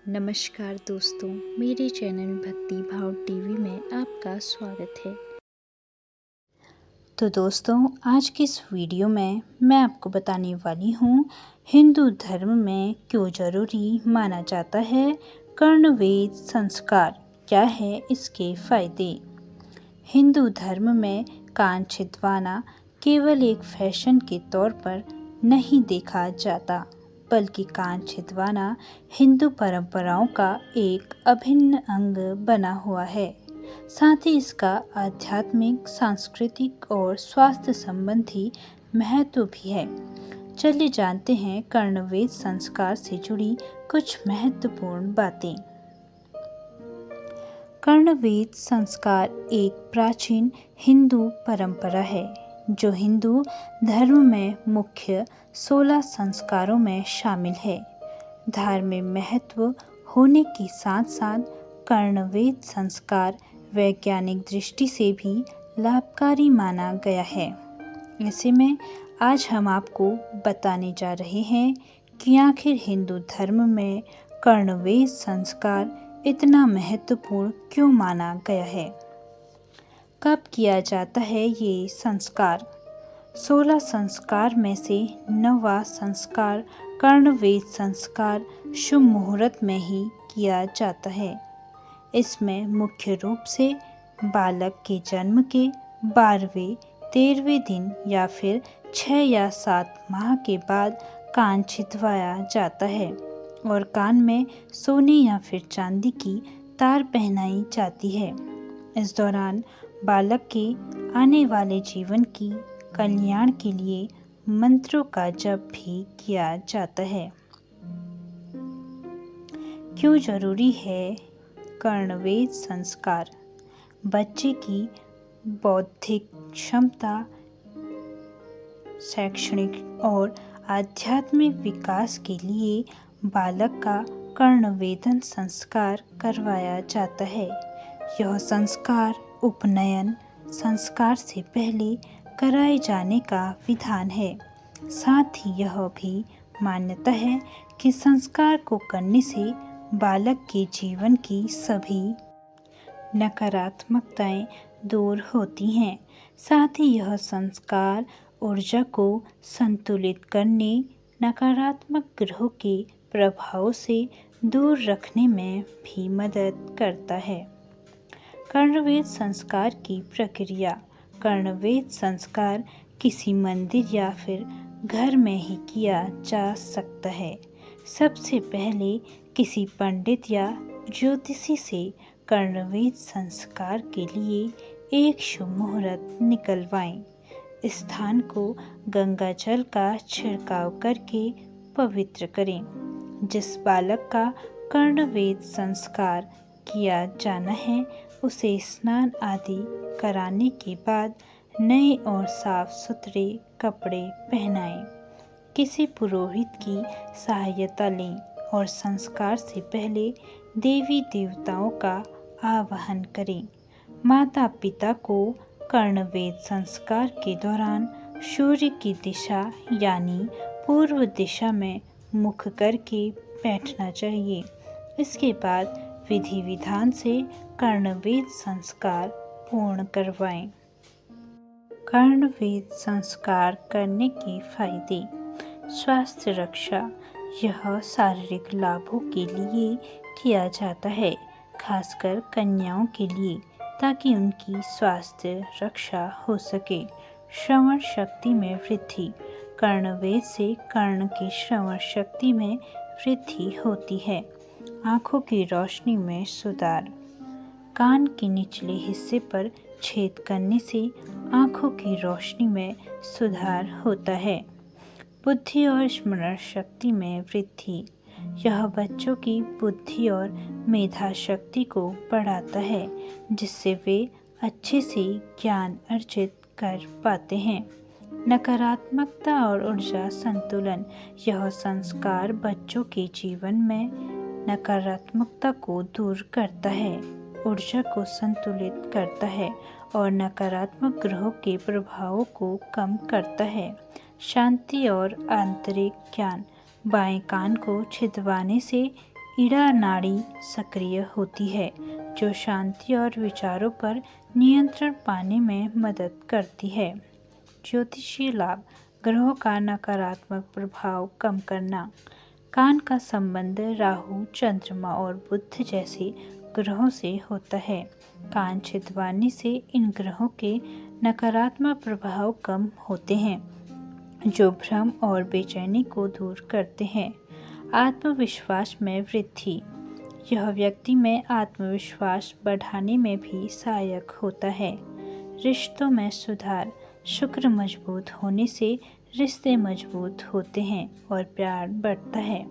नमस्कार दोस्तों, मेरे चैनल भक्ति भाव टीवी में आपका स्वागत है। तो दोस्तों, आज की इस वीडियो में मैं आपको बताने वाली हूँ हिंदू धर्म में क्यों जरूरी माना जाता है कर्णवेद संस्कार, क्या है इसके फायदे। हिंदू धर्म में कान छिदवाना केवल एक फैशन के तौर पर नहीं देखा जाता, बल्कि कान छिदवाना हिंदू परंपराओं का एक अभिन्न अंग बना हुआ है। साथ ही इसका आध्यात्मिक, सांस्कृतिक और स्वास्थ्य संबंधी महत्व भी है। चलिए जानते हैं कर्णवेद संस्कार से जुड़ी कुछ महत्वपूर्ण बातें। कर्णवेद संस्कार एक प्राचीन हिंदू परंपरा है जो हिंदू धर्म में मुख्य 16 संस्कारों में शामिल है। धार्मिक महत्व होने के साथ साथ कर्णवेद संस्कार वैज्ञानिक दृष्टि से भी लाभकारी माना गया है। ऐसे में आज हम आपको बताने जा रहे हैं कि आखिर हिंदू धर्म में कर्णवेद संस्कार इतना महत्वपूर्ण क्यों माना गया है। कब किया जाता है ये संस्कार। 16 संस्कार में से 9वां संस्कार कर्णवेद संस्कार शुभ मुहूर्त में ही किया जाता है। इसमें मुख्य रूप से बालक के जन्म के 12वें 13वें दिन या फिर 6 या 7 माह के बाद कान छिदवाया जाता है और कान में सोने या फिर चांदी की तार पहनाई जाती है। इस दौरान बालक के आने वाले जीवन की कल्याण के लिए मंत्रों का जप भी किया जाता है। क्यों जरूरी है कर्णवेद संस्कार। बच्चे की बौद्धिक क्षमता, शैक्षणिक और आध्यात्मिक विकास के लिए बालक का कर्णवेदन संस्कार करवाया जाता है। यह संस्कार उपनयन संस्कार से पहले कराए जाने का विधान है। साथ ही यह भी मान्यता है कि संस्कार को करने से बालक के जीवन की सभी नकारात्मकताएं दूर होती हैं। साथ ही यह संस्कार ऊर्जा को संतुलित करने, नकारात्मक ग्रहों के प्रभाव से दूर रखने में भी मदद करता है। कर्णवेद संस्कार की प्रक्रिया। कर्णवेद संस्कार किसी मंदिर या फिर घर में ही किया जा सकता है। सबसे पहले किसी पंडित या ज्योतिषी से कर्णवेद संस्कार के लिए एक शुभ मुहूर्त निकलवाएं। स्थान को गंगा जल का छिड़काव करके पवित्र करें। जिस बालक का कर्णवेद संस्कार किया जाना है उसे स्नान आदि कराने के बाद नए और साफ सुथरे कपड़े पहनाएं। किसी पुरोहित की सहायता लें और संस्कार से पहले देवी देवताओं का आवाहन करें। माता पिता को कर्णवेद संस्कार के दौरान सूर्य की दिशा यानी पूर्व दिशा में मुख करके बैठना चाहिए। इसके बाद विधि विधान से कर्णवेद संस्कार पूर्ण करवाएं। कर्णवेद संस्कार करने के फायदे। स्वास्थ्य रक्षा। यह शारीरिक लाभों के लिए किया जाता है, खासकर कन्याओं के लिए, ताकि उनकी स्वास्थ्य रक्षा हो सके। श्रवण शक्ति में वृद्धि। कर्णवेद से कर्ण की श्रवण शक्ति में वृद्धि होती है। आँखों की रोशनी में सुधार। कान के निचले हिस्से पर छेद करने से आँखों की रोशनी में सुधार होता है। बुद्धि और स्मरण शक्ति में वृद्धि। यह बच्चों की बुद्धि और मेधा शक्ति को बढ़ाता है, जिससे वे अच्छे से ज्ञान अर्जित कर पाते हैं। नकारात्मकता और ऊर्जा संतुलन। यह संस्कार बच्चों के जीवन में नकारात्मकता को दूर करता है, ऊर्जा को संतुलित करता है और नकारात्मक ग्रहों के प्रभावों को कम करता है। शांति और आंतरिक ज्ञान। बाएं कान को छिदवाने से ईड़ा नाड़ी सक्रिय होती है, जो शांति और विचारों पर नियंत्रण पाने में मदद करती है। ज्योतिषीय लाभ: ग्रहों का नकारात्मक प्रभाव कम करना। कान का संबंध राहु, चंद्रमा और बुध जैसे ग्रहों से होता है। कान छिदवाने से इन ग्रहों के नकारात्मक प्रभाव कम होते हैं, जो भ्रम और बेचैनी को दूर करते हैं। आत्मविश्वास में वृद्धि: यह व्यक्ति में आत्मविश्वास बढ़ाने में भी सहायक होता है। रिश्तों में सुधार: शुक्र मजबूत होने से रिश्ते मजबूत होते हैं और प्यार बढ़ता है।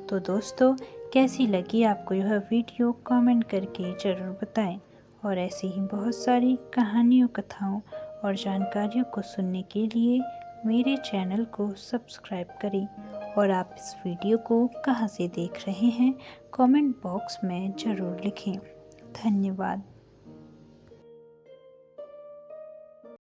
तो दोस्तों, कैसी लगी आपको यह वीडियो? कमेंट करके ज़रूर बताएं और ऐसी ही बहुत सारी कहानियों, कथाओं और जानकारियों को सुनने के लिए मेरे चैनल को सब्सक्राइब करें। और आप इस वीडियो को कहाँ से देख रहे हैं, कमेंट बॉक्स में ज़रूर लिखें। धन्यवाद।